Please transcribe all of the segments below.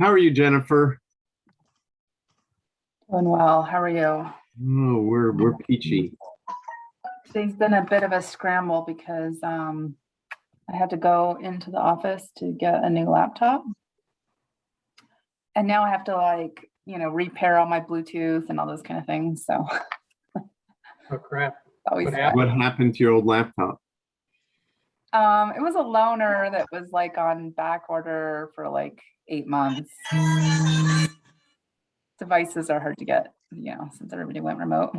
How are you, Jennifer? Doing well. How are you? Oh, we're peachy. Today's been a bit of a scramble because I had to go into the office to get a new laptop. And now I have to repair all my Bluetooth and all those kind of things. So Oh, crap. always What fun. happened? What happened to your old laptop? It was a loaner that was like on back order for like 8 months. Devices are hard to get, since everybody went remote.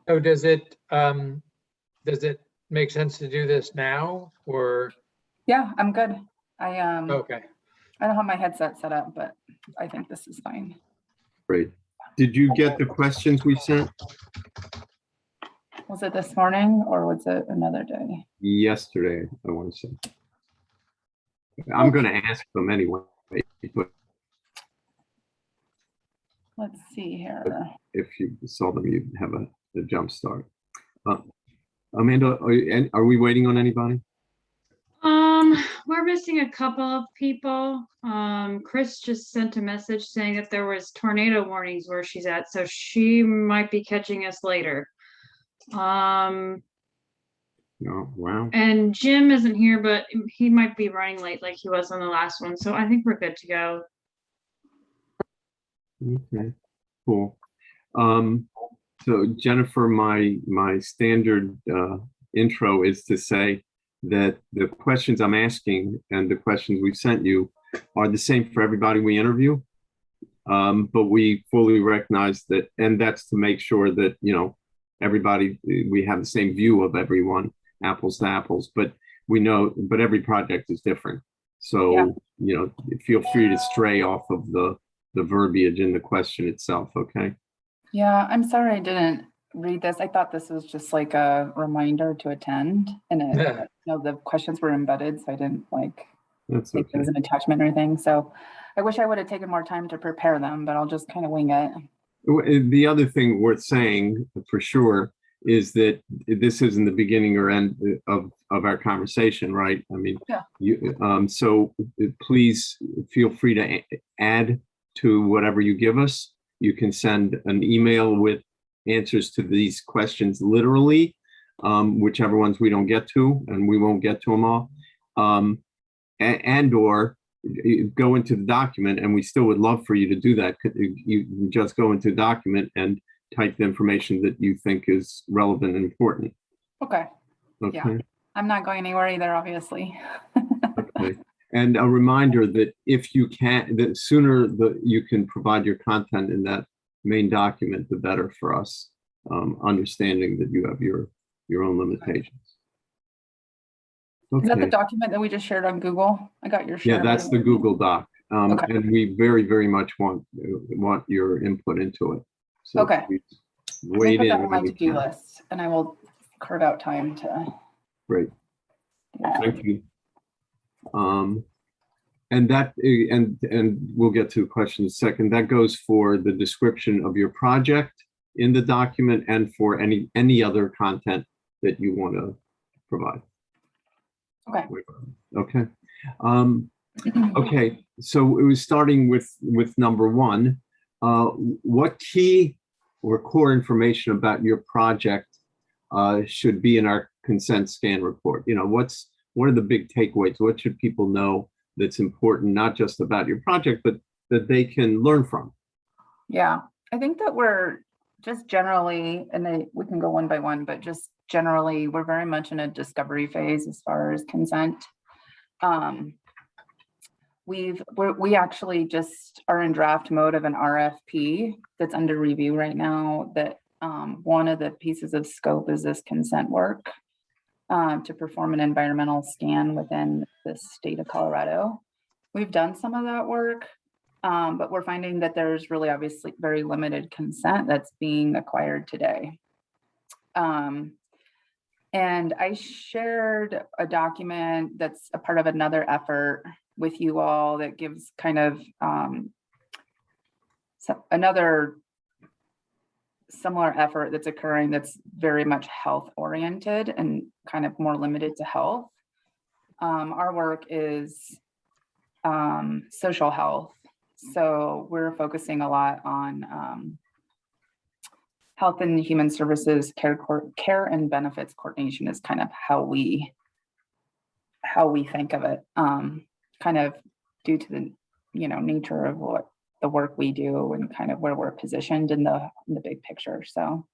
So does it make sense to do this now or? Yeah, I'm good. Okay. I don't have my headset set up, but I think this is fine. Great. Did you get the questions we sent Was it this morning or was it another day? yesterday? I want to say. I'm going to ask them anyway, but Let's see here. if you saw them, you'd have a jump start. Amanda, are we waiting on anybody? We're missing a couple of people. Chris just sent a message saying that there was tornado warnings where she's at, so she might be catching us later. No, wow. And Jim isn't here, but he might be running late like he was on the last one, so I think we're good to go. Okay, cool. So Jennifer, my standard intro is to say that the questions I'm asking and the questions we've sent you are the same for everybody we interview. But we fully recognize that, and that's to make sure that, everybody, we have the same view of everyone, apples to apples, but we know, but every project is different. So, feel free to stray off of the verbiage in the question itself, okay? Yeah, I'm sorry I didn't read this. I thought this was just like a reminder to attend, and the questions were embedded, so I didn't That's think okay. there was an attachment or anything. So I wish I would have taken more time to prepare them, but I'll just kind of wing it. The other thing worth saying for sure is that this isn't the beginning or end of our conversation, right? I mean, yeah. So please feel free to add to whatever you give us. You can send an email with answers to these questions literally, whichever ones we don't get to, and we won't get to them all, and or go into the document, and we still would love for you to do that. You just go into the document and type the information that you think is relevant and important. Okay. Okay. Yeah. I'm not going anywhere either, obviously. Okay. And a reminder that if you can, the sooner you can provide your content in that main document, the better for us, understanding that you have your own limitations. Okay. Is that the document that we just shared on Google? I got your share. Yeah, that's the Google Doc. Okay. And we very, very much want your input into it. So okay. Wait in on my to-do list, and I will carve out time to. Great. Thank you. And that, and we'll get to the question in a second. That goes for the description of your project in the document and for any other content that you want to provide. Okay. Okay. Okay. So it was starting with number one. What key or core information about your project should be in our consent scan report? What are the big takeaways? What should people know that's important, not just about your project, but that they can learn from? Yeah, I think that we're just generally, and we can go one by one, but just generally, we're very much in a discovery phase as far as consent. We actually just are in draft mode of an RFP that's under review right now. That one of the pieces of scope is this consent work. To perform an environmental scan within the state of Colorado. We've done some of that work, but we're finding that there's really obviously very limited consent that's being acquired today. And I shared a document that's a part of another effort with you all that gives kind of another similar effort that's occurring that's very much health oriented and kind of more limited to health. Our work is social health. So we're focusing a lot on health and human services, care and benefits coordination is kind of how we think of it, kind of due to the nature of what the work we do and kind of where we're positioned in the big picture. So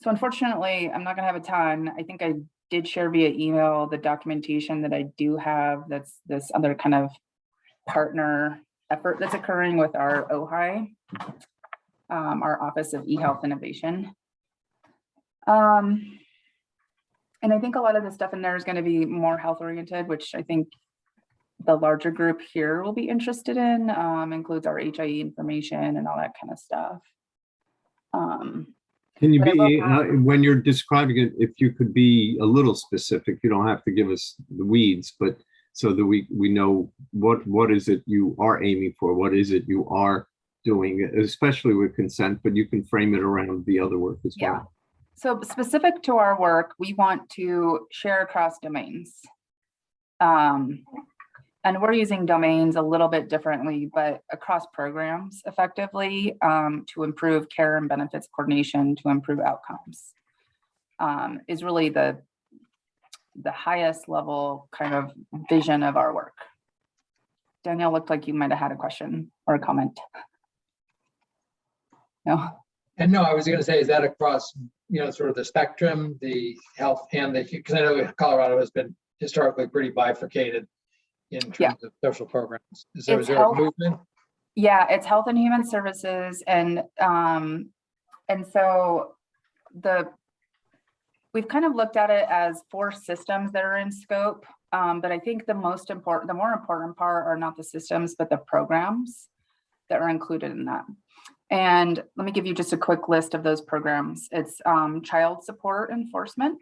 unfortunately, I'm not gonna have a ton. I think I did share via email the documentation that I do have. That's this other kind of partner effort that's occurring with our OHI, our Office of eHealth Innovation. And I think a lot of the stuff in there is going to be more health oriented, which I think the larger group here will be interested in, includes our HIE information and all that kind of stuff. Can you be, when you're describing it, if you could be a little specific, you don't have to give us the weeds, but so that we know what is it you are aiming for, what is it you are doing, especially with consent, but you can frame it around the other work as well. Yeah. So specific to our work, we want to share across domains. And we're using domains a little bit differently, but across programs effectively, to improve care and benefits coordination, to improve outcomes, is really the highest level kind of vision of our work. Danielle, looked like you might have had a question or a comment. No? And no, I was going to say, is that across, sort of the spectrum, the health and because I know Colorado has been historically pretty bifurcated in terms of social programs. Is there a movement? Yeah, it's health and human services. And so we've kind of looked at it as 4 systems that are in scope. But I think the more important part are not the systems, but the programs that are included in that. And let me give you just a quick list of those programs. It's child support enforcement.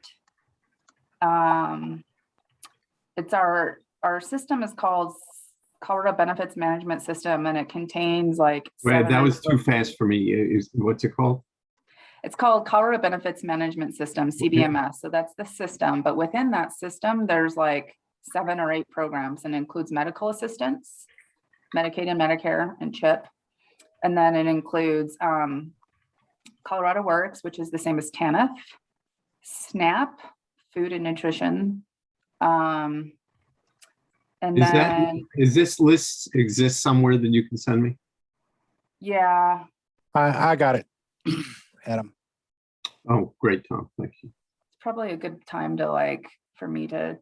It's our system is called Colorado Benefits Management System, and it contains like. Wait, that was too fast for me. What's it called? It's called Colorado Benefits Management System, CBMS. Okay. So that's the system, but within that system, there's like 7 or 8 programs, and includes medical assistance, Medicaid and Medicare, and CHIP. And then it includes Colorado Works, which is the same as TANF, SNAP, food and nutrition. And is this list exist somewhere that you can send me? Yeah. I got it, Adam. Oh, great, Tom. Thank you. It's probably a good time to for me to,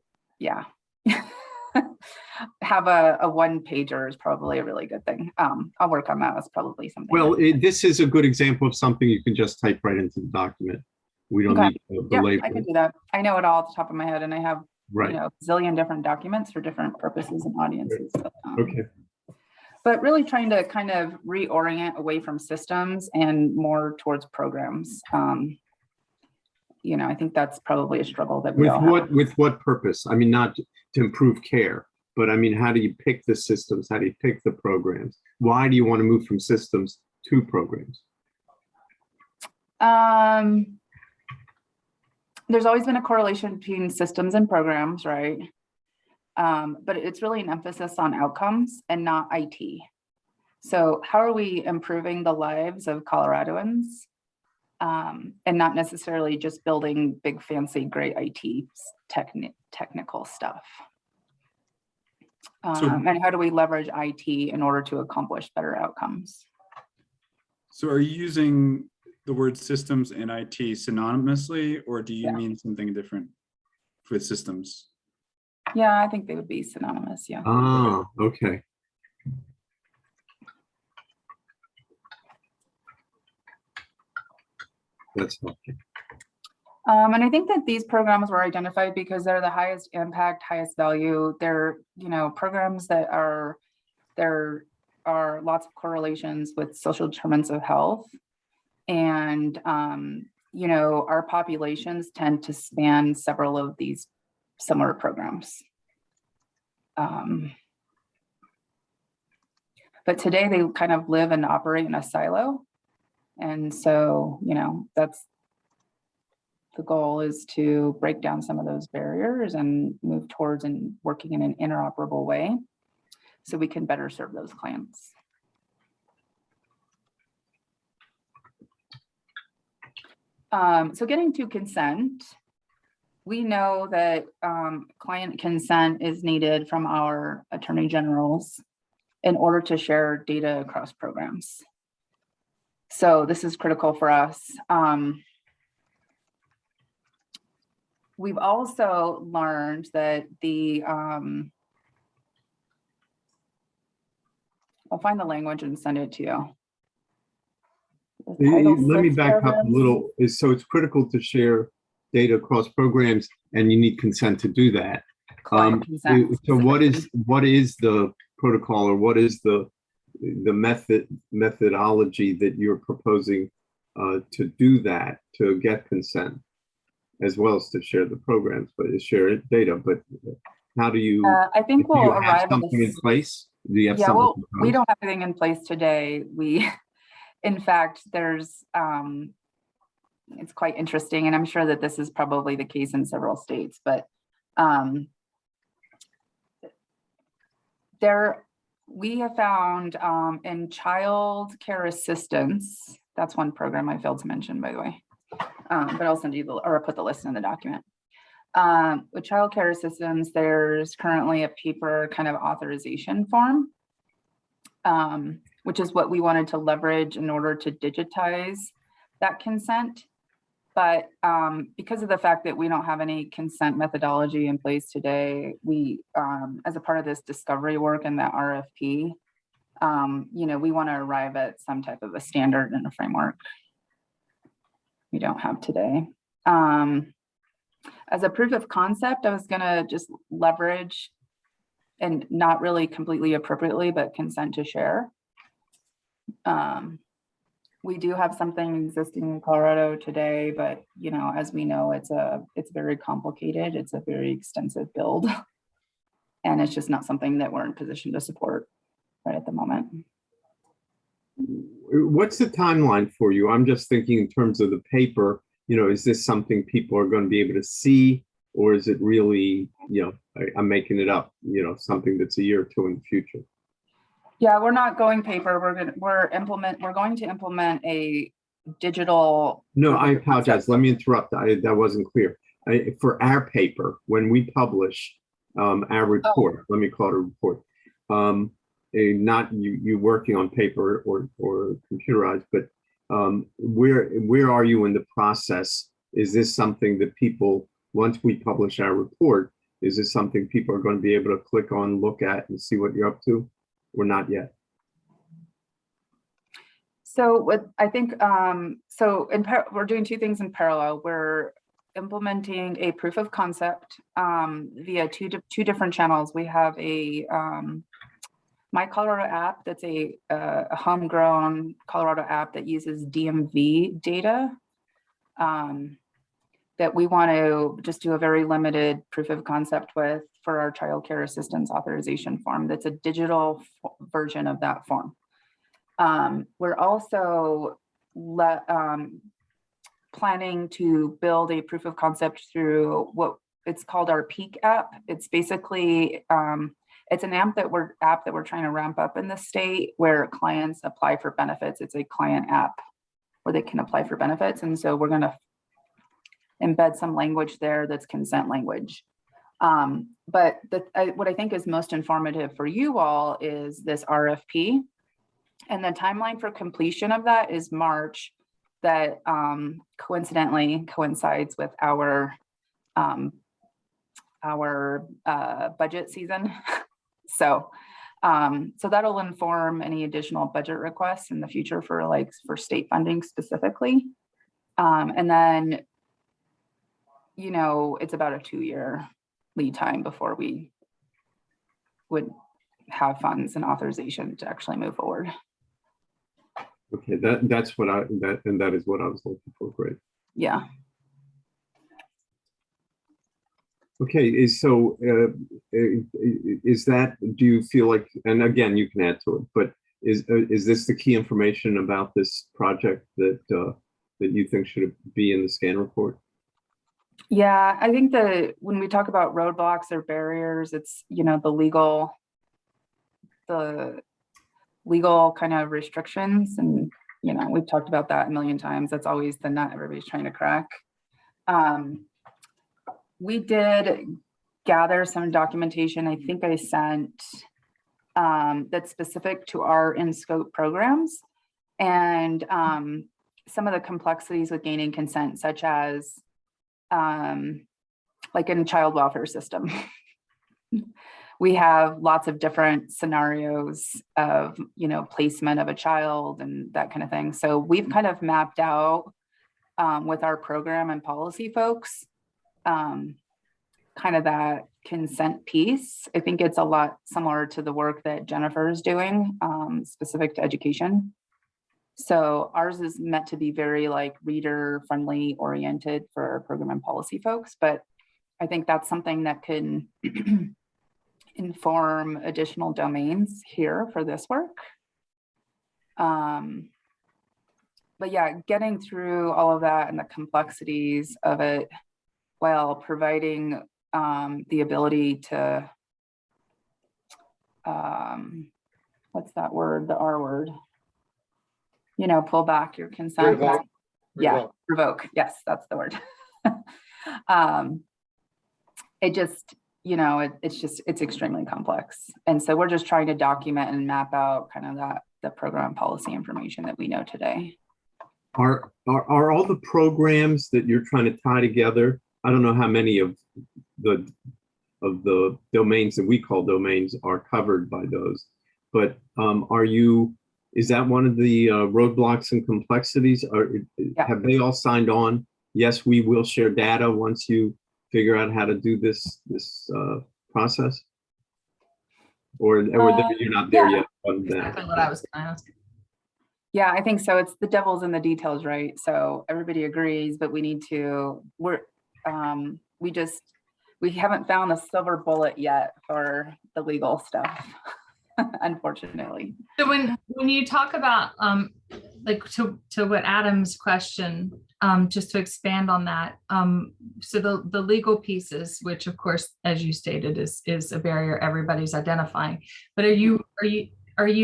have a 1-pager is probably a really good thing. I'll work on that. That's probably something. Well, this is a good example of something you can just type right into the document. We don't need to belabor. I can do that. I know it all off the top of my head, and I have right. A zillion different documents for different purposes and audiences. Right. Okay. But really trying to kind of reorient away from systems and more towards programs. I think that's probably a struggle that we all have. With what purpose? I mean, not to improve care, but I mean, how do you pick the systems? How do you pick the programs? Why do you want to move from systems to programs? There's always been a correlation between systems and programs, right? But it's really an emphasis on outcomes and not IT. So how are we improving the lives of Coloradoans? And not necessarily just building big, fancy, great IT technical stuff. And how do we leverage IT in order to accomplish better outcomes? So are you using the word systems and IT synonymously, or do you mean something different with systems? Yeah, I think they would be synonymous, yeah. Oh, okay. That's okay. And I think that these programs were identified because they're the highest impact, highest value. They're, programs that there are lots of correlations with social determinants of health. And, our populations tend to span several of these similar programs. But today they kind of live and operate in a silo. And so, that's the goal is to break down some of those barriers and move towards and working in an interoperable way so we can better serve those clients. So getting to consent, we know that client consent is needed from our attorney generals in order to share data across programs. So this is critical for us. We've also learned that I'll find the language and send it to you. Let me back up a little. So it's critical to share data across programs, and you need consent to do that. Client consent So what is the protocol, or what is the methodology that you're proposing to do that, to get consent, as well as to share the programs, but share data? But how do you? I think do you we'll have arrive at something in place? Do you have yeah, something? well, we don't have anything in place today. In fact, there's, it's quite interesting, and I'm sure that this is probably the case in several states, but we have found in child care assistance, that's one program I failed to mention, by the way, but I'll send you or put the list in the document. With child care assistance, there's currently a paper kind of authorization form, which is what we wanted to leverage in order to digitize that consent. But because of the fact that we don't have any consent methodology in place today, we, as a part of this discovery work and that RFP, we want to arrive at some type of a standard and a framework we don't have today. As a proof of concept, I was going to just leverage, and not really completely appropriately, but consent to share. We do have something existing in Colorado today, but as we know, it's very complicated. It's a very extensive build, and it's just not something that we're in position to support right at the moment. What's the timeline for you? I'm just thinking in terms of the paper. Is this something people are going to be able to see, or is it really, I'm making it up, something that's a year or two in the future? Yeah, we're not going paper. We're going to implement a digital. No, I apologize. Let me interrupt. That wasn't clear. For our paper, when we publish our report, let me call it a report. Not you working on paper or computerized, but where are you in the process? Is this something that people, once we publish our report, is this something people are going to be able to click on, look at, and see what you're up to, or not yet? So what I think, we're doing two things in parallel. We're implementing a proof of concept via two different channels. We have a My Colorado app that's a homegrown Colorado app that uses DMV data that we want to just do a very limited proof of concept with for our child care assistance authorization form. That's a digital version of that form. We're also planning to build a proof of concept through what it's called our Peak app. It's basically, it's an app that we're trying to ramp up in the state where clients apply for benefits. It's a client app where they can apply for benefits. And so we're going to embed some language there that's consent language. But what I think is most informative for you all is this RFP. And the timeline for completion of that is March. That coincidentally coincides with our budget season. So that'll inform any additional budget requests in the future for state funding specifically. And then, it's about a 2-year lead time before we would have funds and authorization to actually move forward. Okay, that is what I was looking for. Great. Yeah. Okay, is that, do you feel like, and again, you can add to it, but is this the key information about this project that you think should be in the scan report? Yeah, I think when we talk about roadblocks or barriers, it's, the legal kind of restrictions. And, we've talked about that a million times. That's always the nut everybody's trying to crack. We did gather some documentation. I think I sent that's specific to our in-scope programs. And some of the complexities with gaining consent, such as like in child welfare system. We have lots of different scenarios of, placement of a child and that kind of thing. So we've kind of mapped out with our program and policy folks, kind of that consent piece. I think it's a lot similar to the work that Jennifer is doing, specific to education. So ours is meant to be very like reader friendly oriented for our program and policy folks, but I think that's something that can inform additional domains here for this work. But yeah, getting through all of that and the complexities of it while providing the ability to, what's that word, the R word? Pull back your consent. Revoke. Yeah, revoke. Yes, that's the word. It just, it's extremely complex. And so we're just trying to document and map out kind of the program policy information that we know today. Are all the programs that you're trying to tie together? I don't know how many of the domains that we call domains are covered by those, but is that one of the roadblocks and complexities? Have they all signed on? Yes, we will share data once you figure out how to do this process, or you're not there yet on that? Exactly what I was going to ask. Yeah, I think so. It's the devil's in the details, right? So everybody agrees, but we need to. We haven't found the silver bullet yet for the legal stuff. Unfortunately. So when you talk about like to what Adam's question, just to expand on that, so the legal pieces, which of course, as you stated, is a barrier everybody's identifying, but are you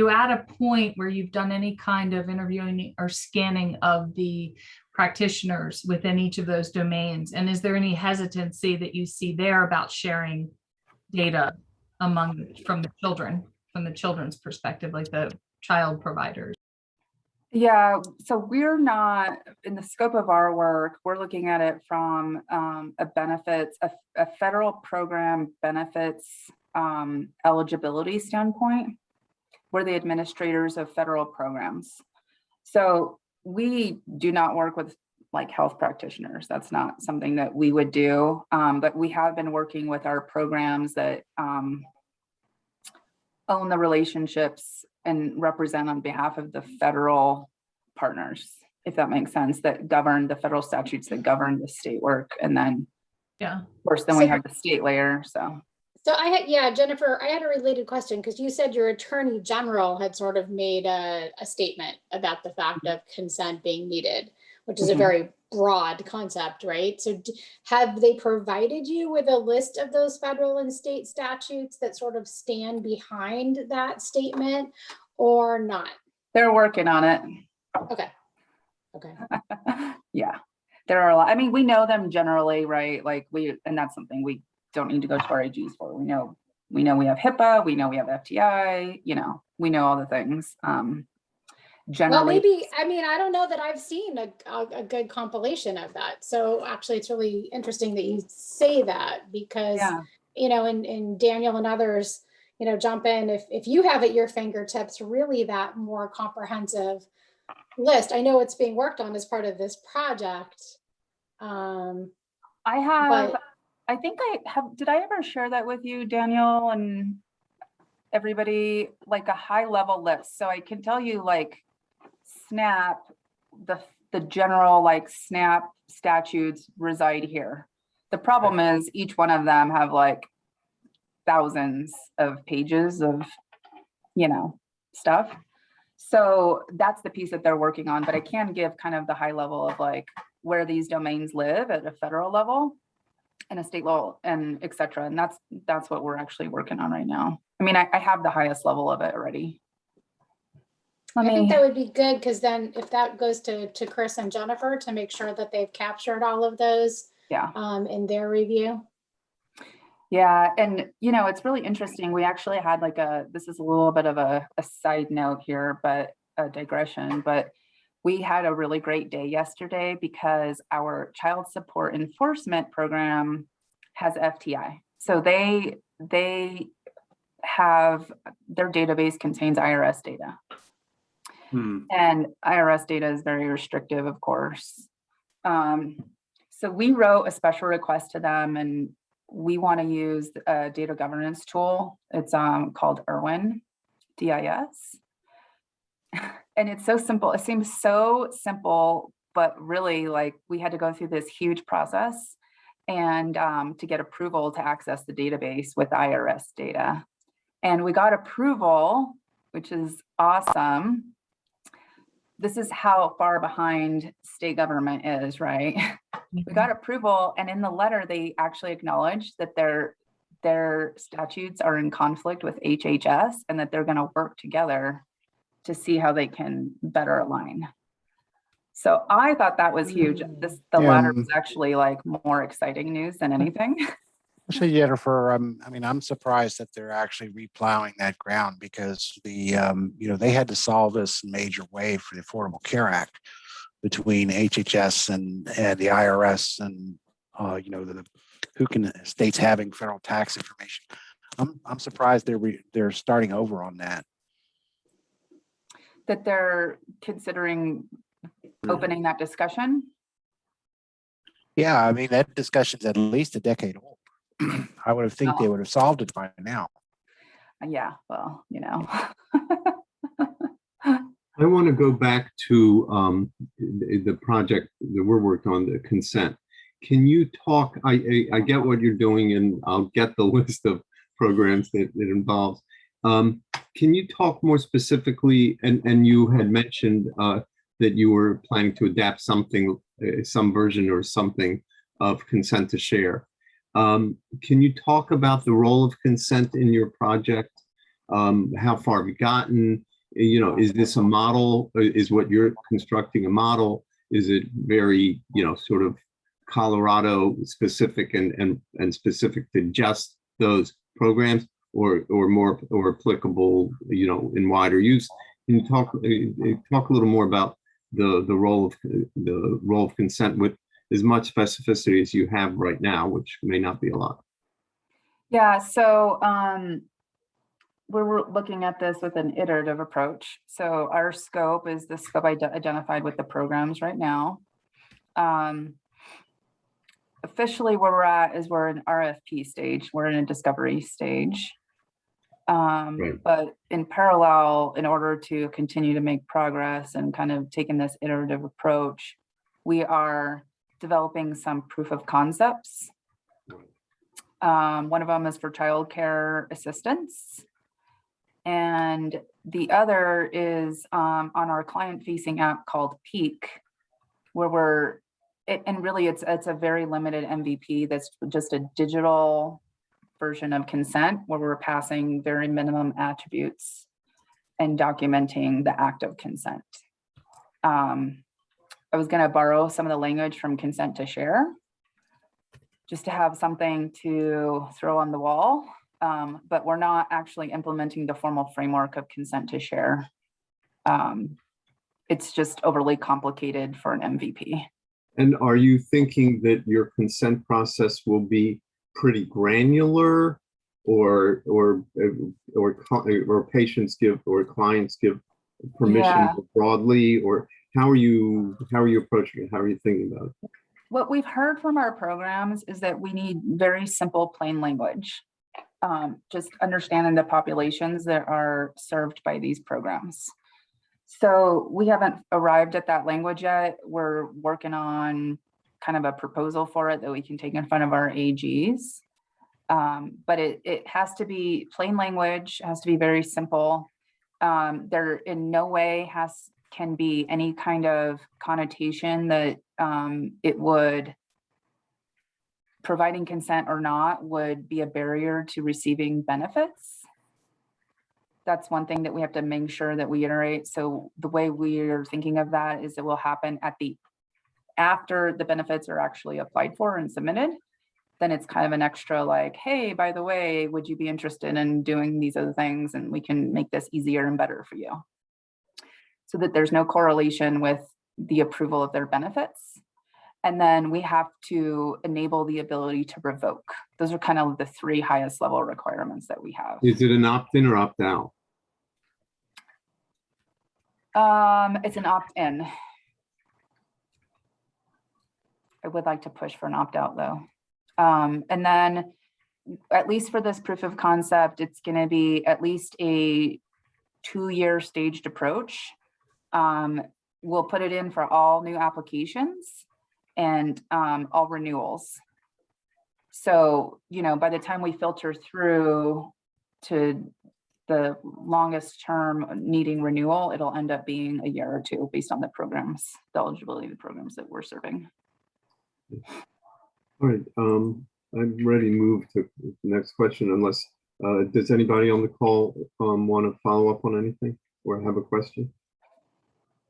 at a point where you've done any kind of interviewing or scanning of the practitioners within each of those domains, and is there any hesitancy that you see there about sharing data from the children's perspective, like the child providers? Yeah, so we're not, in the scope of our work, we're looking at it from a federal program benefits eligibility standpoint. We're the administrators of federal programs. So we do not work with like health practitioners. That's not something that we would do, but we have been working with our programs that own the relationships and represent on behalf of the federal partners, if that makes sense, that govern the federal statutes that govern the state work. And then, yeah, of course, then we have the state layer. So Jennifer, I had a related question, because you said your attorney general had sort of made a statement about the fact of consent being needed, which is a very broad concept, right? So have they provided you with a list of those federal and state statutes that sort of stand behind that statement or not? They're working on it. Okay. Yeah, there are a lot. I mean, we know them generally, right? Like and that's something we don't need to go to our AGs for. We know we have HIPAA, we know we have FTI, we know all the things. Generally, well, maybe, I mean, I don't know that I've seen a good compilation of that. So actually it's really interesting that you say that, because, and Daniel and others, jump in if you have at your fingertips really that more comprehensive list. I know it's being worked on as part of this project. I think I have, did I ever share that with you, Daniel, and everybody, like a high level list? So I can tell you, like, SNAP, the general like SNAP statutes reside here. The problem is each one of them have like thousands of pages of, stuff. So that's the piece that they're working on, but I can give kind of the high level of like where these domains live at a federal level. and a state law and et cetera. And that's what we're actually working on right now. I mean, I have the highest level of it already. I think that would be good, because then if that goes to Chris and Jennifer to make sure that they've captured all of those Yeah. In their review. Yeah. And, you know, it's really interesting. We actually had like this is a little bit of a side note here, but a digression, but we had a really great day yesterday because our child support enforcement program has FTI. So they have, their database contains IRS data. And IRS data is very restrictive, of course. So we wrote a special request to them, and we want to use a data governance tool. It's called Irwin, DIS. And it's so simple. It seems so simple, but really, like, we had to go through this huge process and to get approval to access the database with IRS data. And we got approval, which is awesome. This is how far behind state government is, right? We got approval, and in the letter, they actually acknowledged that their statutes are in conflict with HHS and that they're going to work together to see how they can better align. So I thought that was huge. The latter was actually like more exciting news than anything. Actually, Jennifer, I mean, I'm surprised that they're actually replowing that ground, because you know, they had to solve this major way for the Affordable Care Act between HHS and the IRS, and you know, states having federal tax information. I'm surprised they're starting over on that. That they're considering opening that discussion. Yeah, I mean, that discussion's at least a decade old. I would have think they would have solved it by now. Yeah, well, you know. I want to go back to the project that we're working on, the consent. Can you talk, I get what you're doing, and I'll get the list of programs that it involves. Can you talk more specifically, and you had mentioned that you were planning to adapt something, some version or something of consent to share. Can you talk about the role of consent in your project? How far have you gotten? You know, is this a model? Is what you're constructing a model? Is it very, you know, sort of Colorado specific and specific to just those programs, or more, or applicable, you know, in wider use? Can you talk a little more about the role of consent with as much specificity as you have right now, which may not be a lot? Yeah, so we're looking at this with an iterative approach. So our scope is the scope identified with the programs right now. Officially where we're at is we're in RFP stage. We're in a discovery stage. Right. But in parallel, in order to continue to make progress and kind of taking this iterative approach, we are developing some proof of concepts. One of them is for childcare assistance. And the other is on our client-facing app called Peak, where and really it's a very limited MVP that's just a digital version of consent, where we're passing very minimum attributes and documenting the act of consent. I was going to borrow some of the language from consent to share, just to have something to throw on the wall. But we're not actually implementing the formal framework of consent to share. It's just overly complicated for an MVP. And are you thinking that your consent process will be pretty granular, or patients give, or clients give permission broadly, or how are you approaching it? How are you thinking about it? What we've heard from our programs is that we need very simple, plain language. Just understanding the populations that are served by these programs. So we haven't arrived at that language yet. We're working on kind of a proposal for it that we can take in front of our AGs. But it has to be plain language, has to be very simple. There in no way can be any kind of connotation that it would providing consent or not would be a barrier to receiving benefits. That's one thing that we have to make sure that we iterate. So the way we're thinking of that is it will happen after the benefits are actually applied for and submitted. Then it's kind of an extra like, hey, by the way, would you be interested in doing these other things? And we can make this easier and better for you. So that there's no correlation with the approval of their benefits. And then we have to enable the ability to revoke. Those are kind of the 3 highest level requirements that we have. Is it an opt-in or opt-out? It's an opt-in. I would like to push for an opt-out though. And then at least for this proof of concept, it's going to be at least a 2-year staged approach. We'll put it in for all new applications and all renewals. So, you know, by the time we filter through to the longest term needing renewal, it'll end up being a year or 2 based on the programs, the eligibility of the programs that we're serving. All right, I'm ready to move to the next question unless, does anybody on the call want to follow up on anything or have a question?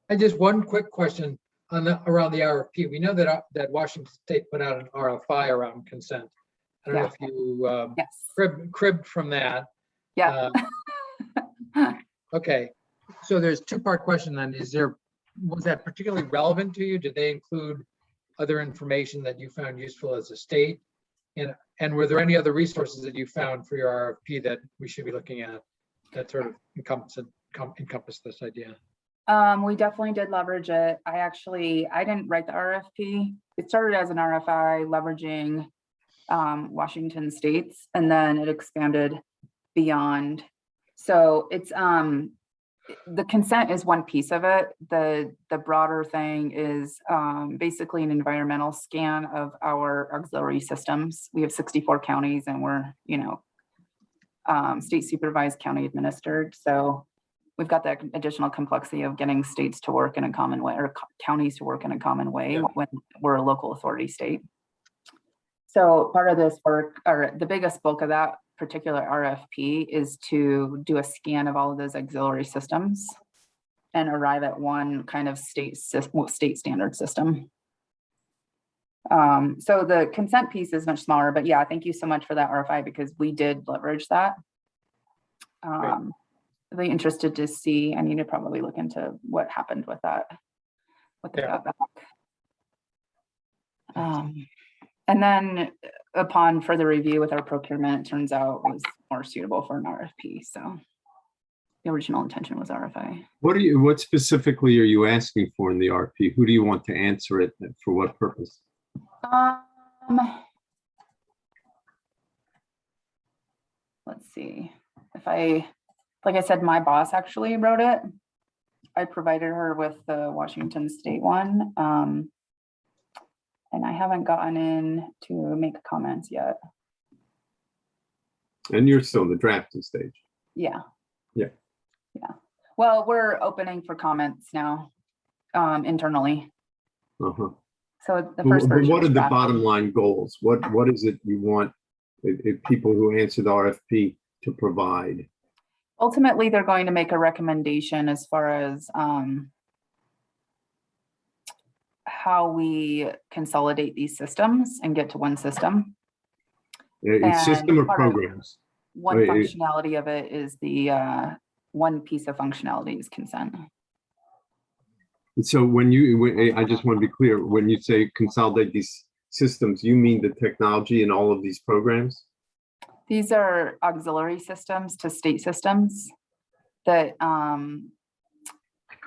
I just one quick question on around the RFP. We know that that Washington State put out an RFI around consent. I don't know if you Yes. cribbed from that. Yeah. Okay, so there's 2-part question then. Was that particularly relevant to you? Did they include other information that you found useful as a state? And were there any other resources that you found for your RFP that we should be looking at that sort of encompass this idea? We definitely did leverage it. I didn't write the RFP. It started as an RFI leveraging Washington State's, and then it expanded beyond. So it's the consent is one piece of it. The broader thing is basically an environmental scan of our auxiliary systems. We have 64 counties and we're, you know, state supervised, county administered. So we've got that additional complexity of getting states to work in a common way or counties to work in a common way when we're a local authority state. So part of this work, or the biggest bulk of that particular RFP, is to do a scan of all of those auxiliary systems and arrive at one kind of state standard system. So the consent piece is much smaller, but yeah, thank you so much for that RFI because we did leverage that. Really interested to see. I need to probably look into what happened with that, what they got back. And then upon further review with our procurement, it turns out it was more suitable for an RFP. So the original intention was RFI. What specifically are you asking for in the RFP? Who do you want to answer it for what purpose? Let's see. Like I said, my boss actually wrote it. I provided her with the Washington State one. And I haven't gotten in to make comments yet. And you're still in the drafting stage. Yeah. Yeah. Yeah. Well, we're opening for comments now internally. Uh-huh. So the first version. What are the bottom line goals? What is it you want people who answer the RFP to provide? Ultimately, they're going to make a recommendation as far as how we consolidate these systems and get to one system. A system or programs? One functionality of it is the one piece of functionality is consent. So I just want to be clear, when you say consolidate these systems, you mean the technology in all of these programs? These are auxiliary systems to state systems that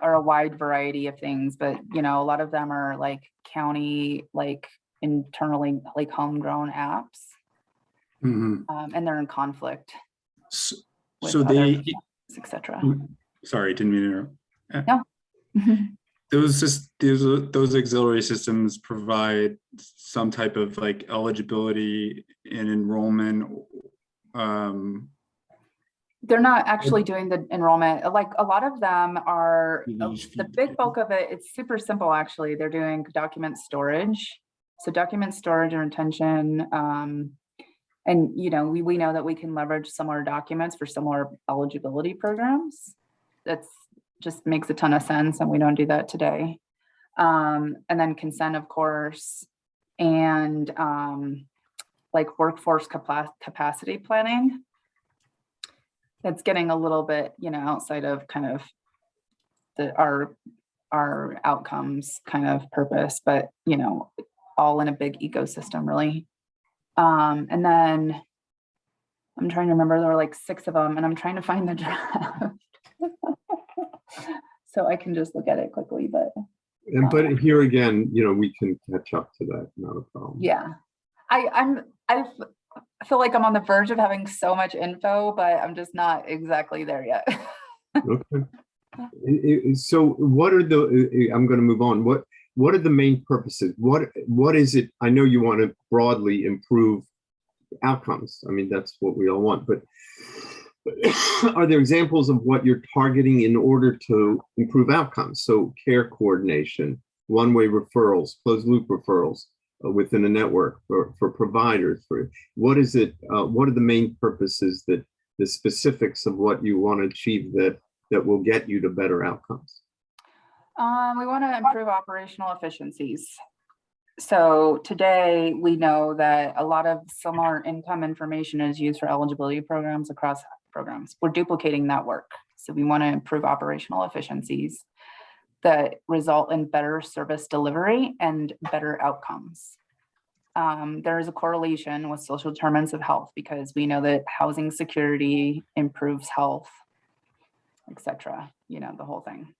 are a wide variety of things, but you know, a lot of them are like county, like internally, like homegrown apps, and they're in conflict. So they, etc. Sorry, didn't mean to interrupt. No. Those auxiliary systems provide some type of like eligibility and enrollment. They're not actually doing the enrollment. Like a lot of them are, the big bulk of it, it's super simple actually. They're doing document storage So document storage and retention, and we know that we can leverage similar documents for similar eligibility programs. That's just makes a ton of sense, and we don't do that today. And then consent, of course, and like workforce capacity planning. That's getting a little bit, outside of kind of our outcomes kind of purpose, but all in a big ecosystem, really. And then I'm trying to remember, there were like 6 of them, and I'm trying to find the draft. So I can just look at it quickly, but. But here again, we can catch up to that, not a problem. Yeah, I feel like I'm on the verge of having so much info, but I'm just not exactly there yet. Okay. So what are I'm going to move on. What are the main purposes? What is it? I know you want to broadly improve outcomes. I mean, that's what we all want, but are there examples of what you're targeting in order to improve outcomes? So care coordination, one-way referrals, closed loop referrals within a network for providers. What is it? What are the main purposes, that the specifics of what you want to achieve that will get you to better outcomes? We want to improve operational efficiencies. So today we know that a lot of similar income information is used for eligibility programs across programs. We're duplicating that work. So we want to improve operational efficiencies that result in better service delivery and better outcomes. There is a correlation with social determinants of health, because we know that housing security improves health, etc. The whole thing.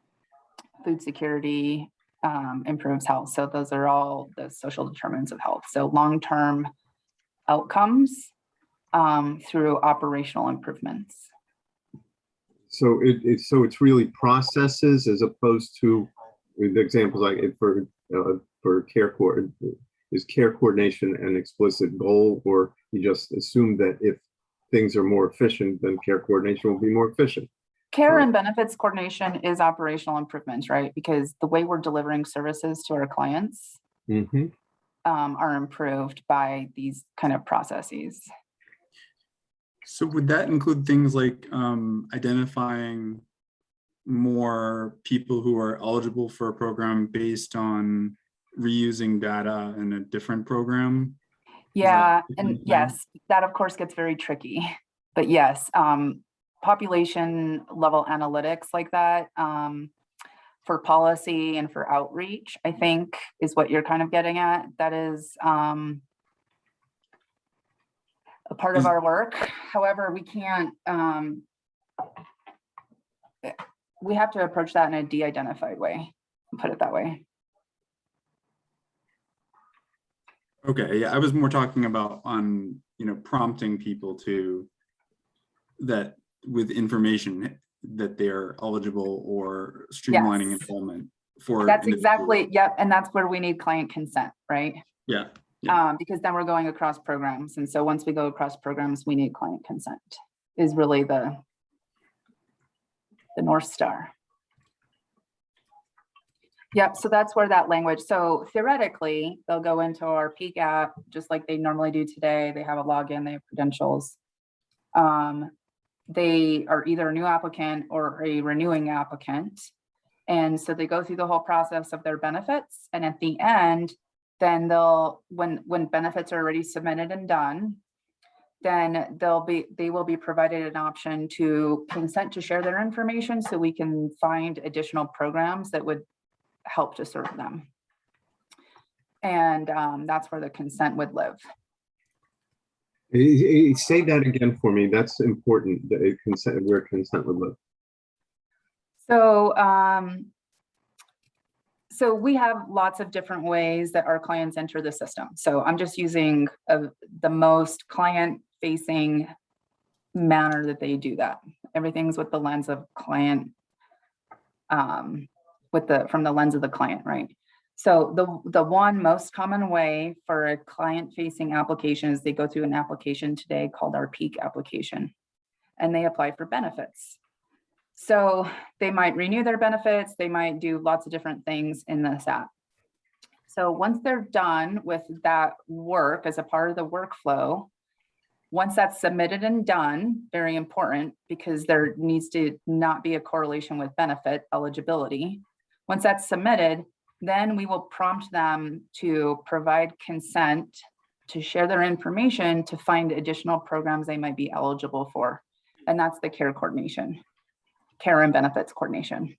Food security improves health. So those are all the social determinants of health. So long-term outcomes through operational improvements. So it's really processes, as opposed to the examples like for care is care coordination an explicit goal, or you just assume that if things are more efficient, then care coordination will be more efficient? Care and benefits coordination is operational improvements, right? Because the way we're delivering services to our clients are improved by these kind of processes. So would that include things like identifying more people who are eligible for a program based on reusing data in a different program? Yeah, and yes, that of course gets very tricky. But yes, population level analytics like that for policy and for outreach, I think, is what you're kind of getting at. That is a part of our work. However, we can't, we have to approach that in a de-identified way, put it that way. Okay, yeah, I was more talking about on, prompting people to that with information that they're eligible, or streamlining enrollment for. That's exactly, yep. And that's where we need client consent, right? Yeah. Because then we're going across programs. And so once we go across programs, we need client consent is really the North Star. Yep, so that's where that language, so theoretically, they'll go into our Peak app, just like they normally do today. They have a login, they have credentials. They are either a new applicant or a renewing applicant. And so they go through the whole process of their benefits. And at the end, then they'll, when benefits are already submitted and done, then they will be provided an option to consent to share their information, so we can find additional programs that would help to serve them. And that's where the consent would live. Say that again for me. That's important. Consent, where consent would live. So, so we have lots of different ways that our clients enter the system. So I'm just using the most client-facing manner that they do that. Everything's with the lens of client, from the lens of the client, right? So the one most common way for a client-facing application is they go through an application today called our Peak application, and they apply for benefits. So they might renew their benefits, they might do lots of different things in this app. So once they're done with that work as a part of the workflow, once that's submitted and done, very important because there needs to not be a correlation with benefit eligibility. Once that's submitted, then we will prompt them to provide consent to share their information to find additional programs they might be eligible for. And that's the care coordination, care and benefits coordination.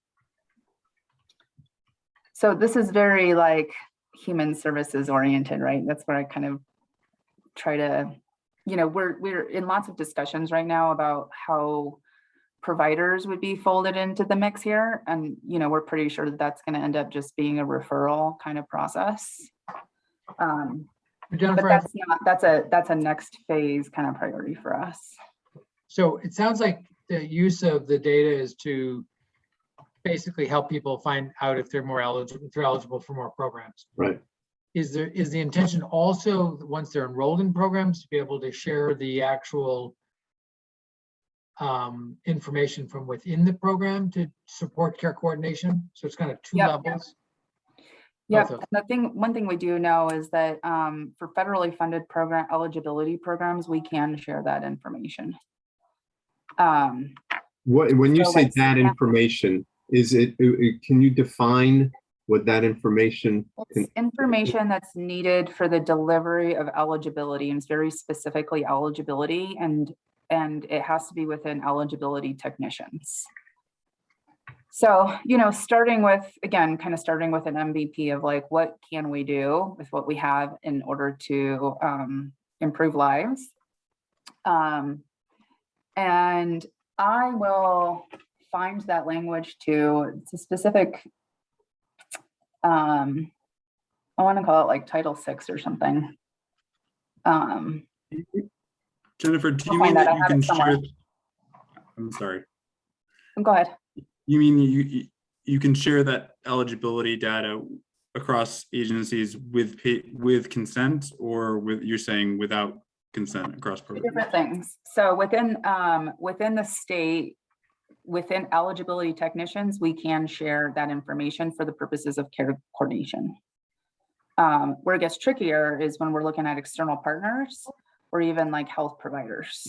So this is very like human services oriented, right? That's where I kind of try to, you know, we're in lots of discussions right now about how providers would be folded into the mix here. And, you know, we're pretty sure that that's going to end up just being a referral kind of process. But Jennifer, that's a next phase kind of priority for us. so it sounds like the use of the data is to basically help people find out if they're more eligible, if they're eligible for more programs. Right. Is the intention also, once they're enrolled in programs, to be able to share the actual information from within the program to support care coordination? So it's kind of two Yep. levels. Yeah, Both of- one thing we do know is that for federally funded program eligibility programs, we can share that information. When you So, say like, that yeah. information, is it, can you define what that information? It's information that's needed for the delivery of eligibility, and it's very specifically eligibility, and it has to be within eligibility technicians. So, you know, starting with an MVP of like, what can we do with what we have in order to improve lives? And I will find that language it's a specific, I want to call it like Title VI or something. Jennifer, do you I'll mean find that. that I you have can it somewhere. share? I'm sorry. Go ahead. You mean you can share that eligibility data across agencies with consent, or you're saying without consent across Two programs? different things. So within the state, within eligibility technicians, we can share that information for the purposes of care coordination. Where it gets trickier is when we're looking at external partners or even like health providers.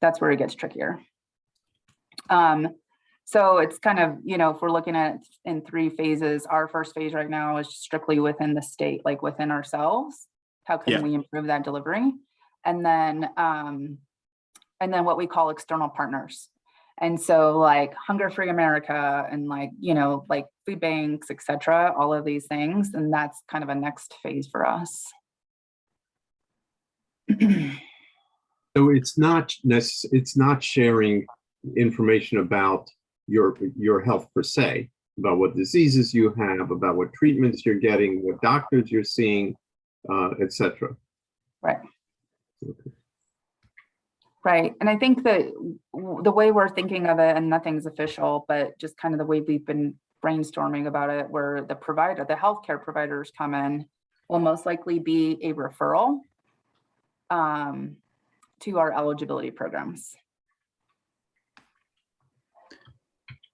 That's where it gets trickier. So it's kind of, you know, if we're looking at it in 3 phases, our first phase right now is strictly within the state, like within ourselves. How can we improve that delivery? And then what we call external partners. And so like Hunger Free America and like, you know, like food banks, et cetera, all of these things. And that's kind of a next phase for us. So it's not sharing information about your health per se, about what diseases you have, about what treatments you're getting, what doctors you're seeing, et cetera. Right. Okay. Right. And I think that the way we're thinking of it, and nothing's official, but just kind of the way we've been brainstorming about it, where the healthcare providers come in, will most likely be a referral to our eligibility programs.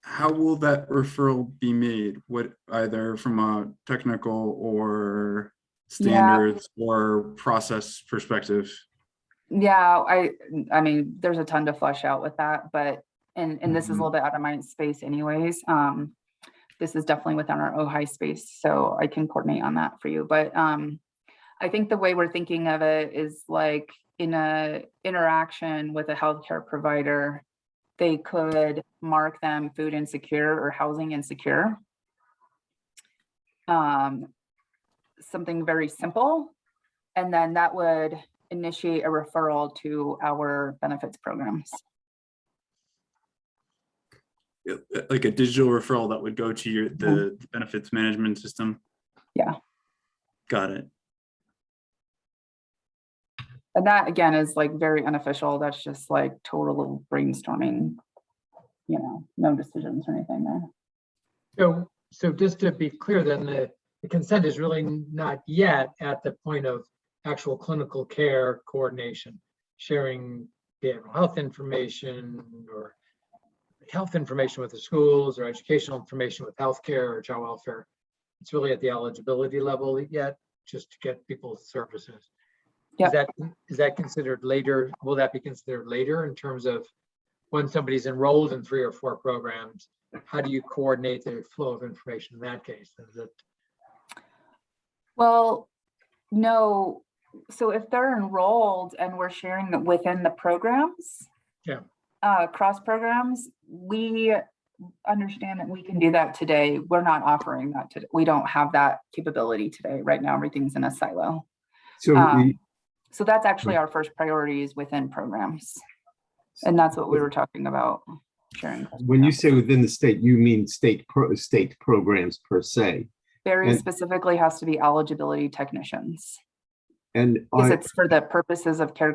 How will that referral be made? What, either from a technical or standards or process perspective? Yeah, I mean, there's a ton to flesh out with that, but and this is a little bit out of my space anyways. This is definitely within our OHI space, so I can coordinate on that for you. But I think the way we're thinking of it is like in a interaction with a healthcare provider, they could mark them food insecure or housing insecure. Something very simple, and then that would initiate a referral to our benefits programs. Like a digital referral that would go to the benefits management system? Yeah. Got it. And that again is like very unofficial. That's just like total brainstorming, you know, no decisions or anything there. So just to be clear, then the consent is really not yet at the point of actual clinical care coordination, sharing behavioral health information or health information with the schools or educational information with healthcare or child welfare. It's really at the eligibility level yet, just to get people services. Yep. Is that considered later? Will that be considered later in terms of when somebody's enrolled in 3 or 4 programs? How do you coordinate the flow of information in that case? Is it, Well, no. So if they're enrolled and we're sharing it within the programs, Yeah. Cross programs, we understand that we can do that today. We're not offering that today. We don't have that capability today. Right now, everything's in a silo. So, So that's actually our first priorities within programs. And that's what we were talking about, sharing. when you say within the state, you mean state programs per se. Very and- specifically has to be eligibility technicians. And Because it's for the purposes of care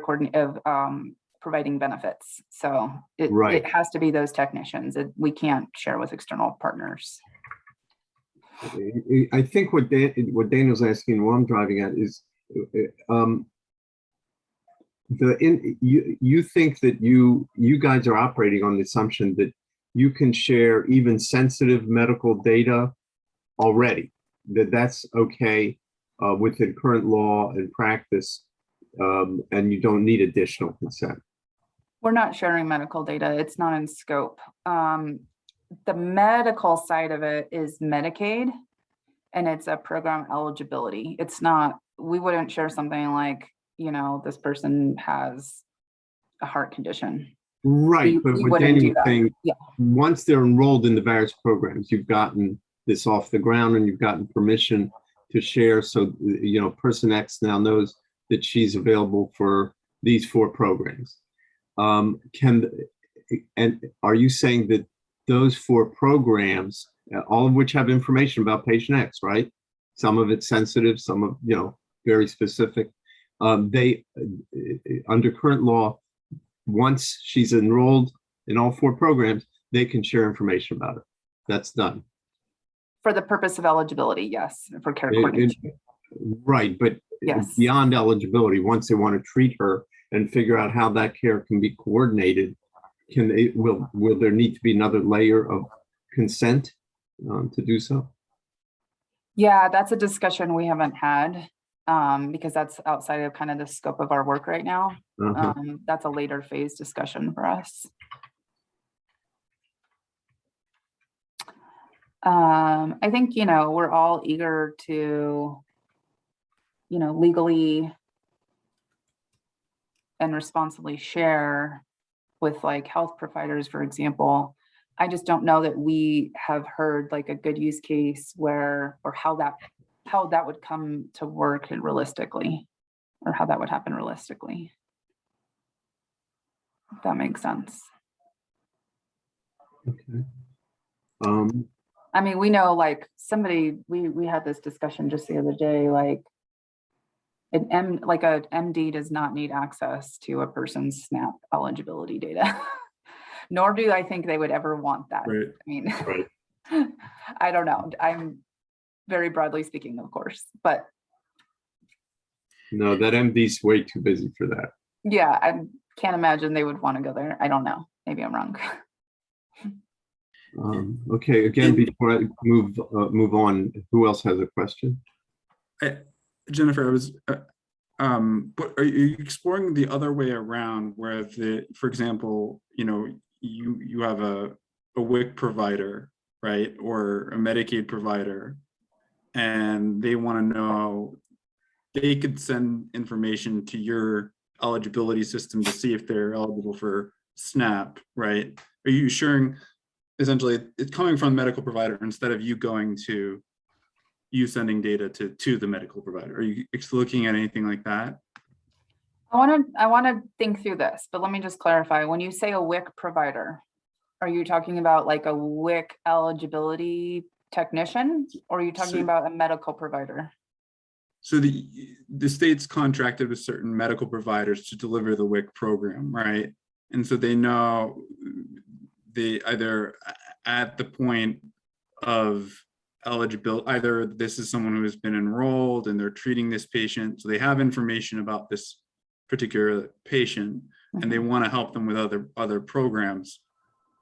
providing benefits. So Right. it has to be those technicians. We can't share with external partners. I think what Daniel's asking, what I'm driving at is, you think that you guys are operating on the assumption that you can share even sensitive medical data already, that's okay within current law and practice, and you don't need additional consent. We're not sharing medical data. It's not in scope. The medical side of it is Medicaid, and it's a program eligibility. It's not, we wouldn't share something like, this person has a heart condition. Right, but we what wouldn't do Daniel's that. saying, Yeah. once they're enrolled in the various programs, you've gotten this off the ground and you've gotten permission to share. So, person X now knows that she's available for these 4 programs. And are you saying that those 4 programs, all of which have information about patient X, right? Some of it's sensitive, some of, very specific. They, under current law, once she's enrolled in all 4 programs, they can share information about it. That's done. For the purpose of eligibility, yes, for care coordination. Right, but Yes. beyond eligibility, once they want to treat her and figure out how that care can be coordinated, will there need to be another layer of consent to do so? Yeah, that's a discussion we haven't had, because that's outside of kind of the scope of our work right now. Uh-huh. That's a later phase discussion for us. I think, we're all eager to, legally and responsibly share with like health providers, for example. I just don't know that we have heard like a good use case or how that would come to work realistically, or how that would happen realistically. If that makes sense. Okay. I mean, we know like we had this discussion just the other day, like a MD does not need access to a person's SNAP eligibility data, nor do I think they would ever want that. Right. I mean, Right. I don't know. I'm very broadly speaking, of course, but No, that MD's way too busy for that. yeah, I can't imagine they would want to go there. I don't know. Maybe I'm wrong. Okay, again, before I move on, who else has a question? Jennifer, but are you exploring the other way around where for example, you have a WIC provider, right? Or a Medicaid provider, and they want to know, they could send information to your eligibility system to see if they're eligible for SNAP, right? Are you sharing, essentially, it's coming from the medical provider instead of you sending data to the medical provider? Are you looking at anything like that? I want to think through this, but let me just clarify. When you say a WIC provider, are you talking about like a WIC eligibility technician, or are you talking about a medical provider? So the state's contracted with certain medical providers to deliver the WIC program, right? And so they know they either at the point of eligibility, either this is someone who has been enrolled and they're treating this patient, so they have information about this particular patient, and they want to help them with other programs.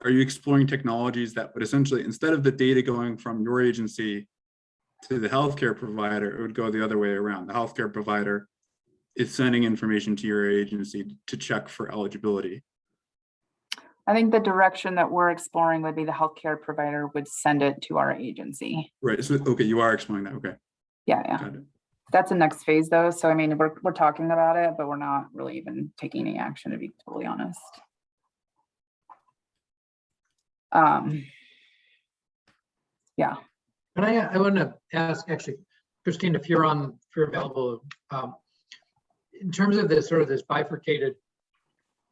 Are you exploring technologies that would essentially, instead of the data going from your agency to the healthcare provider, it would go the other way around. The healthcare provider is sending information to your agency to check for eligibility. I think the direction that we're exploring would be the healthcare provider would send it to our agency. Right. So, okay, you are exploring that. Okay. Yeah, yeah. Got it. That's the next phase though. So I mean, we're talking about it, but we're not really even taking any action, to be totally honest. Yeah. And I want to ask, actually, Christine, if you're available, in terms of this sort of this bifurcated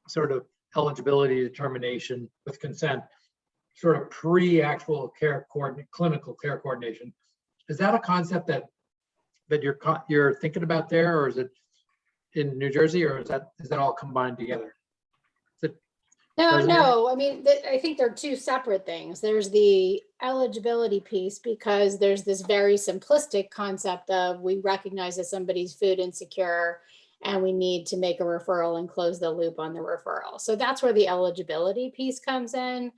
sort of eligibility determination with consent, sort of pre-actual care clinical care coordination, is that a concept that you're thinking about there, or is it in New Jersey, or is that all combined together? No, I mean, I think they're two separate things. There's the eligibility piece because there's this very simplistic concept of we recognize that somebody's food insecure and we need to make a referral and close the loop on the referral. So that's where the eligibility piece comes in.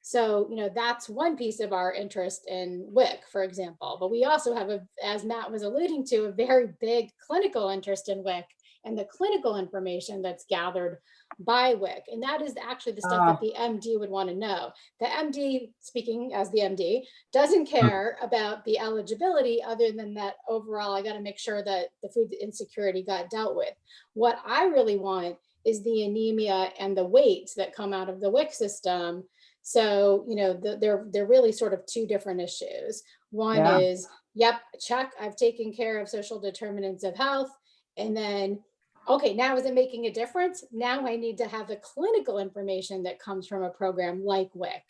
So, that's one piece of our interest in WIC, for example, but we also have, as Matt was alluding to, a very big clinical interest in WIC and the clinical information that's gathered by WIC. And that is actually the stuff that the MD would want to know. The MD, speaking as the MD, doesn't care about the eligibility other than that overall, I got to make sure that the food insecurity got dealt with. What I really want is the anemia and the weights that come out of the WIC system. So, they're really sort of two different issues. One is, yep, check, I've taken care of social determinants of health. And then, okay, now is it making a difference? Now I need to have the clinical information that comes from a program like WIC.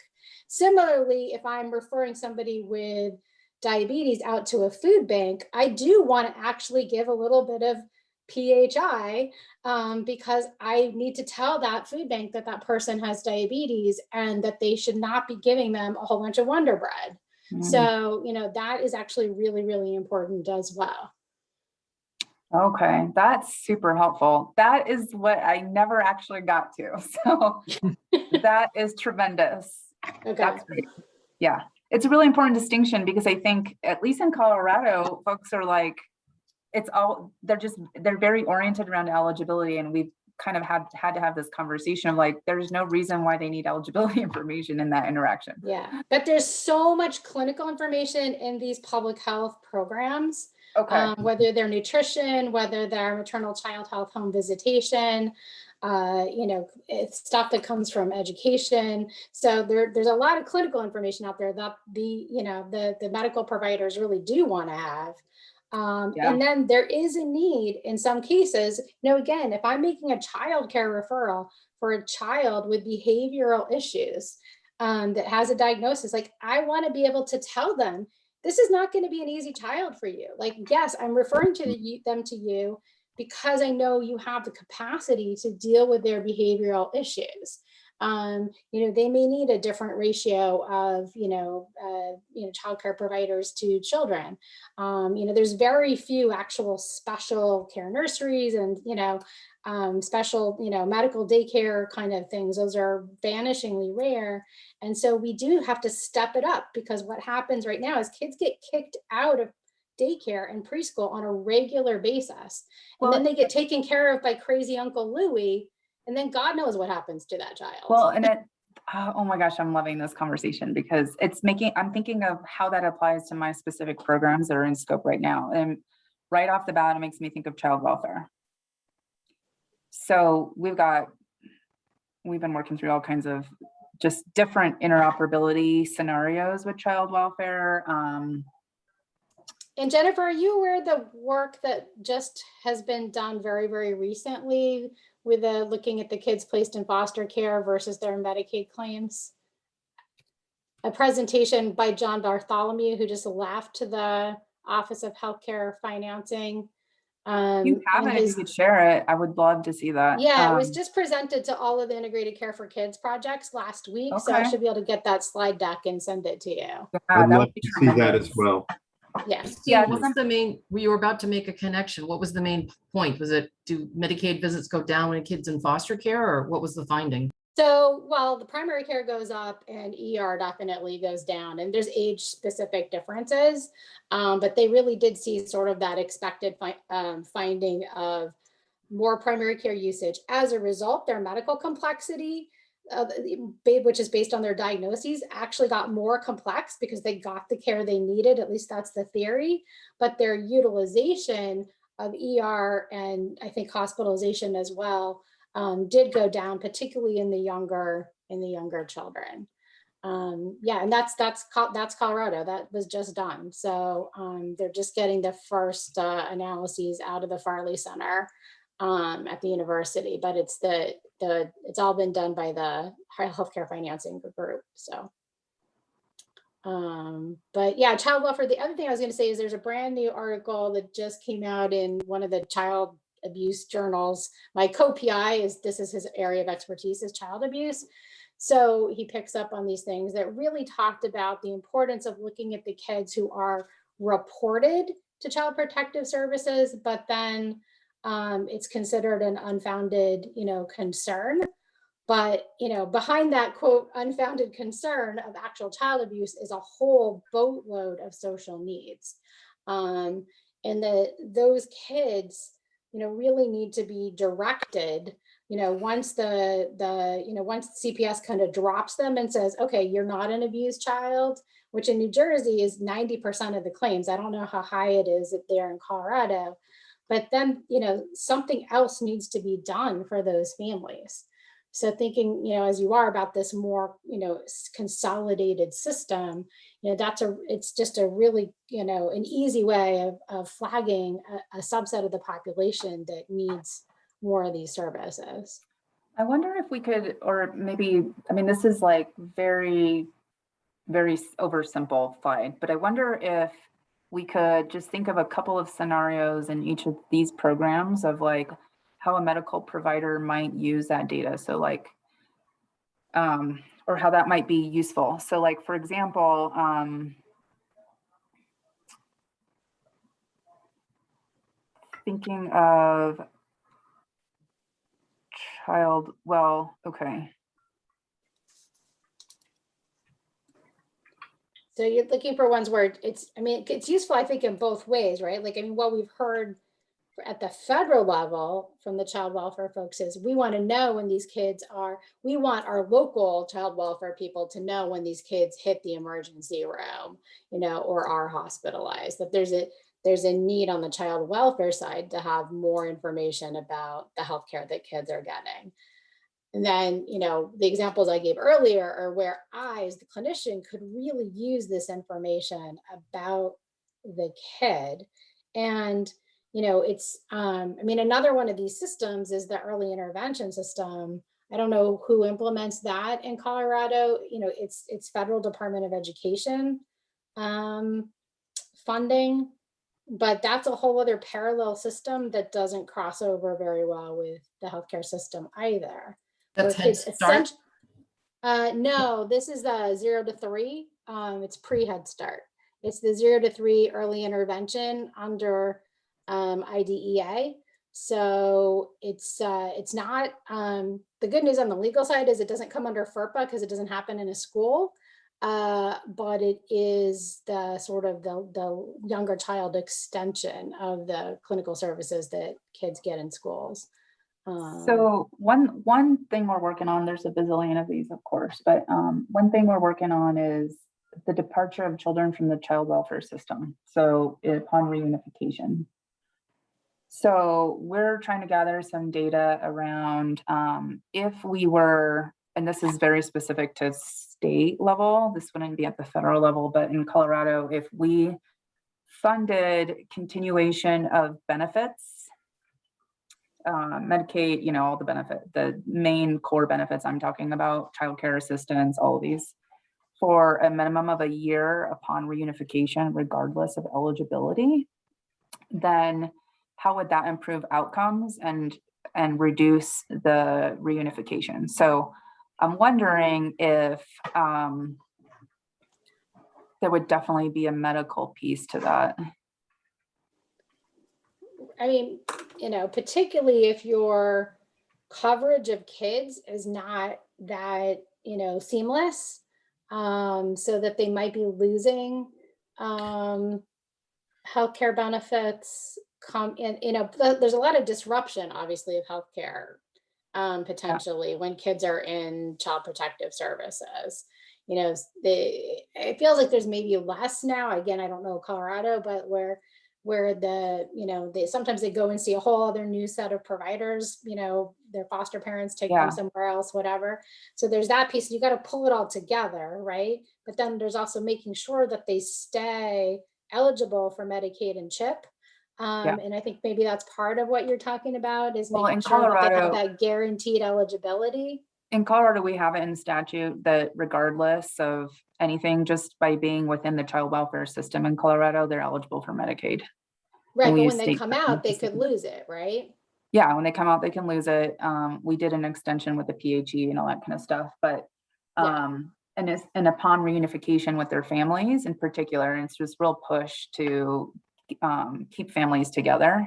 Similarly, if I'm referring somebody with diabetes out to a food bank, I do want to actually give a little bit of PHI because I need to tell that food bank that that person has diabetes and that they should not be giving them a whole bunch of Wonder Bread. So, that is actually really, really important as well. Okay, that's super helpful. That is what I never actually got to. So that is tremendous. Okay. That's great. Yeah, it's a really important distinction because I think, at least in Colorado, folks are like, they're very oriented around eligibility. And we've kind of had to have this conversation of like, there's no reason why they need eligibility information in that interaction. Yeah, but there's so much clinical information in these public health programs. Okay. Whether they're nutrition, whether they're maternal child health home visitation, it's stuff that comes from education. So there's a lot of clinical information out there that the medical providers really do want to have. And then there is a need in some cases, again, if I'm making a child care referral for a child with behavioral issues that has a diagnosis, like I want to be able to tell them, this is not going to be an easy child for you. Like, yes, I'm referring to them to you because I know you have the capacity to deal with their behavioral issues. They may need a different ratio of, childcare providers to children. There's very few actual special care nurseries and, special, medical daycare kind of things. Those are vanishingly rare. And so we do have to step it up because what happens right now is kids get kicked out of daycare and preschool on a regular basis. And then they get taken care of by crazy Uncle Louie. And then God knows what happens to that child. Well, and oh my gosh, I'm loving this conversation because I'm thinking of how that applies to my specific programs that are in scope right now. And right off the bat, it makes me think of child welfare. So we've been working through all kinds of just different interoperability scenarios with child welfare. And Jennifer, are you aware of the work that just has been done very, very recently with looking at the kids placed in foster care versus their Medicaid claims? A presentation by John Bartholomew, who just left to the Office of Healthcare Financing. If you have it, if you could share it, I would love to see that. Yeah, it was just presented to all of the Integrated Care for Kids projects last week. Okay. So I should be able to get that slide deck and send it to you. Yeah, I'd love to see that as well. Yes. Yeah, wasn't the main, you were about to make a connection. What was the main point? Was it, do Medicaid visits go down when a kid's in foster care, or what was the finding? So, well, the primary care goes up and ER definitely goes down, and there's age specific differences. But they really did see sort of that expected finding of more primary care usage. As a result, their medical complexity, which is based on their diagnoses, actually got more complex because they got the care they needed. At least that's the theory. But their utilization of ER and I think hospitalization as well did go down, particularly in the younger children. Yeah, and that's Colorado. That was just done. So they're just getting the first analyses out of the Farley Center at the university, but it's it's all been done by the healthcare financing group. So, but yeah, child welfare. The other thing I was going to say is there's a brand new article that just came out in one of the child abuse journals. My co-PI this is his area of expertise is child abuse. So he picks up on these things that really talked about the importance of looking at the kids who are reported to Child Protective Services, but then it's considered an unfounded, concern. But, behind that quote, unfounded concern of actual child abuse is a whole boatload of social needs. And those kids, really need to be directed, once once CPS kind of drops them and says, okay, you're not an abused child, which in New Jersey is 90% of the claims. I don't know how high it is there in Colorado, but then, something else needs to be done for those families. So thinking, as you are about this more, consolidated system, it's just a really, an easy way of flagging a subset of the population that needs more of these services. I wonder if we could, or maybe, this is like very, very oversimplified, but I wonder if we could just think of a couple of scenarios in each of these programs of like how a medical provider might use that data. So like, or how that might be useful. So like, for example, thinking of child, okay. So you're looking for ones where it's useful, I think, in both ways, right? Like, what we've heard at the federal level from the child welfare folks is we want to know when these kids we want our local child welfare people to know when these kids hit the emergency room, or are hospitalized, that there's a need on the child welfare side to have more information about the healthcare that kids are getting. And then, the examples I gave earlier are where I, as the clinician, could really use this information about the kid. And it's, another one of these systems is the early intervention system. I don't know who implements that in Colorado. It's Federal Department of Education funding, but that's a whole other parallel system that doesn't cross over very well with the healthcare system either. That's Head Start? No, this is 0 to 3. It's pre-Head Start. It's the 0 to 3 early intervention under IDEA. So it's not, the good news on the legal side is it doesn't come under FERPA because it doesn't happen in a school, but it is the sort of the younger child extension of the clinical services that kids get in schools. So one thing we're working on, there's a bazillion of these, of course, but one thing we're working on is the departure of children from the child welfare system. So upon reunification. So we're trying to gather some data around if we were, and this is very specific to state level, this wouldn't be at the federal level, but in Colorado, if we funded continuation of benefits, Medicaid, all the the main core benefits I'm talking about, childcare assistance, all of these, for a minimum of a year upon reunification, regardless of eligibility, then how would that improve outcomes and reduce the reunification? So I'm wondering if there would definitely be a medical piece to that. Particularly if your coverage of kids is not that, seamless, so that they might be losing healthcare benefits there's a lot of disruption, obviously, of healthcare potentially when kids are in child protective services. It feels like there's maybe less now. Again, I don't know Colorado, but where sometimes they go and see a whole other new set of providers, their foster parents take them somewhere else, whatever. So there's that piece. You got to pull it all together, right? But then there's also making sure that they stay eligible for Medicaid and CHIP. And I think maybe that's part of what you're talking about is making sure that they have that guaranteed eligibility. In Colorado, we have it in statute that regardless of anything, just by being within the child welfare system in Colorado, they're eligible for Medicaid. Right, but when they come out, they could lose it, right? Yeah, when they come out, they can lose it. We did an extension with the PHE and all that kind of stuff, but and upon reunification with their families in particular, and it's just real push to keep families together.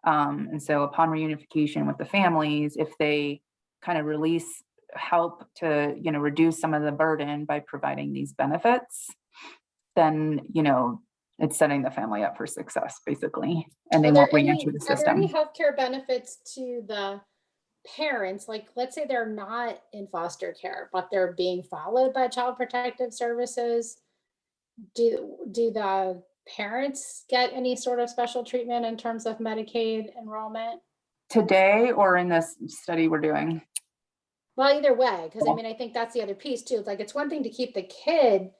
And so upon reunification with the families, if they kind of help to, reduce some of the burden by providing these benefits, then, it's setting the family up for success, basically, and they won't re-enter the system. Are there any healthcare benefits to the parents? Like, let's say they're not in foster care, but they're being followed by child protective services. Do the parents get any sort of special treatment in terms of Medicaid enrollment? Today or in this study we're doing? Well, either way, because I think that's the other piece too. It's like, it's one thing to keep the kid,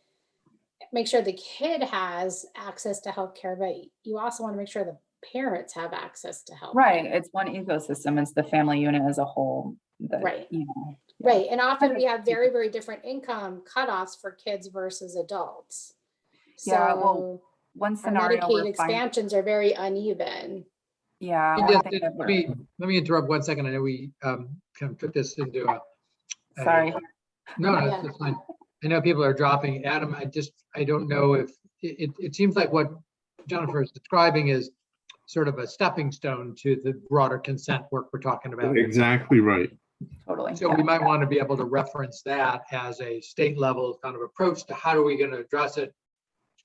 make sure the kid has access to healthcare, but you also want to make sure the parents have access to health. Right. It's one ecosystem. It's the family unit as a whole. Right. Right. And often we have very, very different income cutoffs for kids versus adults. So one scenario Medicaid expansions are very uneven. Yeah. Let me interrupt 1 second. I know we can put this into sorry. No, that's fine. I know people are dropping. Adam, I don't know if it seems like what Jennifer is describing is sort of a stepping stone to the broader consent work we're talking about. Exactly right. Totally. So we might want to be able to reference that as a state level kind of approach to how are we going to address it.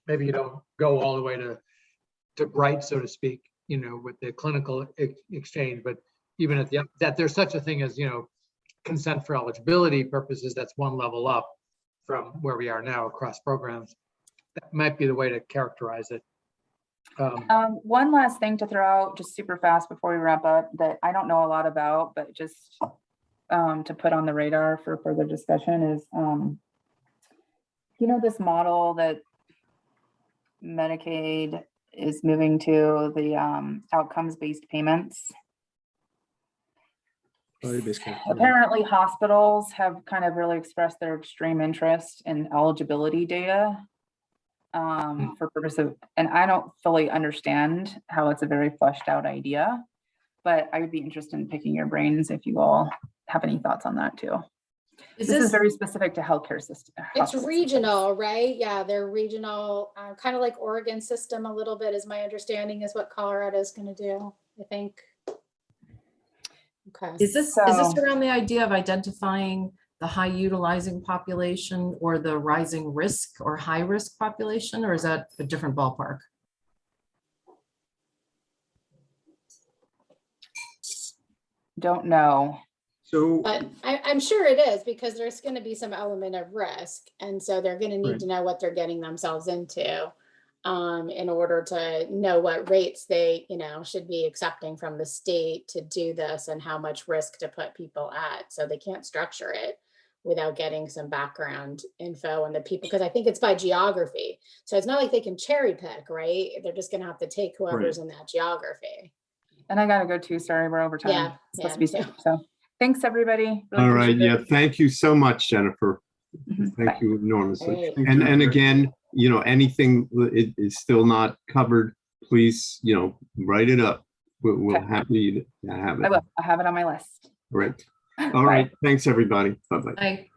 Maybe you don't go all the way to Bright, so to speak, with the clinical exchange, but even at that there's such a thing as, consent for eligibility purposes, that's one level up from where we are now across programs. That might be the way to characterize it. One last thing to throw out just super fast before we wrap up that I don't know a lot about, but just to put on the radar for further discussion is, this model that Medicaid is moving to, the outcomes-based payments. Apparently hospitals have kind of really expressed their extreme interest in eligibility data for purpose of, and I don't fully understand how it's a very fleshed out idea, but I would be interested in picking your brains if you all have any thoughts on that too. This is very specific to healthcare system. It's regional, right? Yeah, they're regional, kind of like Oregon system a little bit, is my understanding, is what Colorado is going to do, I think. Okay. Is this around the idea of identifying the high utilizing population or the rising risk or high risk population, or is that a different ballpark? Don't know. But I'm sure it is, because there's going to be some element of risk. And so they're going to need to know what they're getting themselves into in order to know what rates they, should be accepting from the state to do this and how much risk to put people at. So they can't structure it without getting some background info on the people, because I think it's by geography. So it's not like they can cherry pick, right? They're just going to have to take whoever's in that geography. And I got to go too. Sorry, we're over time. Yeah. Supposed to be safe. So thanks, everybody. Really all right. Yeah. it. Thank you so much, Jennifer. Thank you enormously. And again, anything is still not covered, please, write it up. We'll happy to have it. I will. I have it on my list. All right. All right. Thanks, everybody. Bye-bye. Bye.